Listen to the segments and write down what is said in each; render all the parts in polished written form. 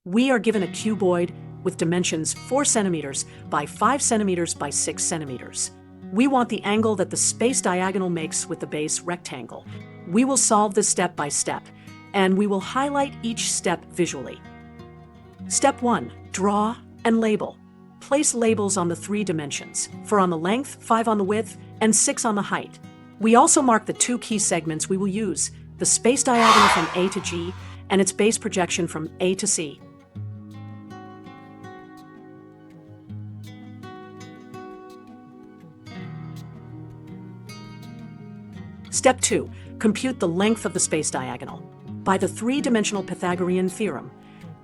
We are given a cuboid with dimensions 4 centimeters by 5 centimeters by 6 centimeters. We want the angle that the space diagonal makes with the base rectangle. We will solve this step by step, and we will highlight each step visually. Step 1. Draw and label. Place labels on the 3 dimensions, 4 on the length, 5 on the width, and 6 on the height. We also mark the 2 key segments we will use, the space diagonal from A to G and its base projection from A to C. Step 2. Compute the length of the space diagonal. By the 3-dimensional Pythagorean theorem,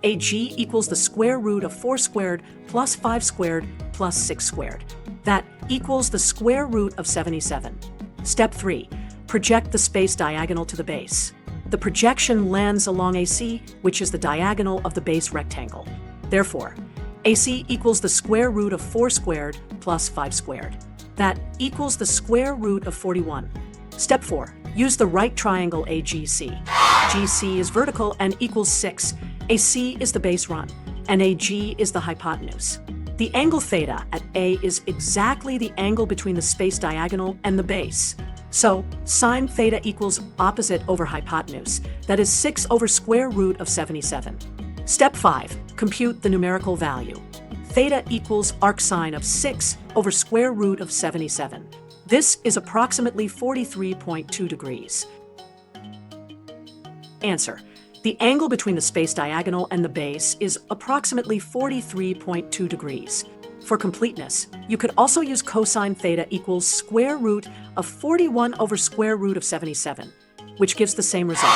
AG equals the square root of 4 squared plus 5 squared plus 6 squared. That equals the square root of 77. Step 3. Project the space diagonal to the base. The projection lands along AC, which is the diagonal of the base rectangle. Therefore, AC equals the square root of 4 squared plus 5 squared. That equals the square root of 41. Step 4. Use the right triangle AGC. GC is vertical and equals 6. AC is the base run, and AG is the hypotenuse. The angle theta at A is exactly the angle between the space diagonal and the base. So, sine theta equals opposite over hypotenuse, that is 6 over square root of 77. Step 5. Compute the numerical value. Theta equals arcsine of 6 over square root of 77. This is approximately 43.2 degrees. Answer. The angle between the space diagonal and the base is approximately 43.2 degrees. For completeness, you could also use cosine theta equals square root of 41 over square root of 77, which gives the same result.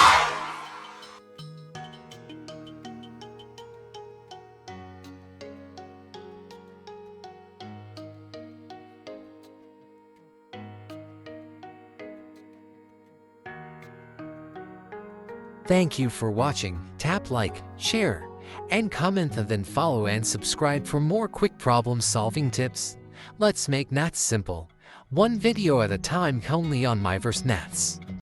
Thank you for watching. Tap like, share, and comment, and then follow and subscribe for more quick problem-solving tips. Let's make maths simple. One video at a time only on MyVerseMaths.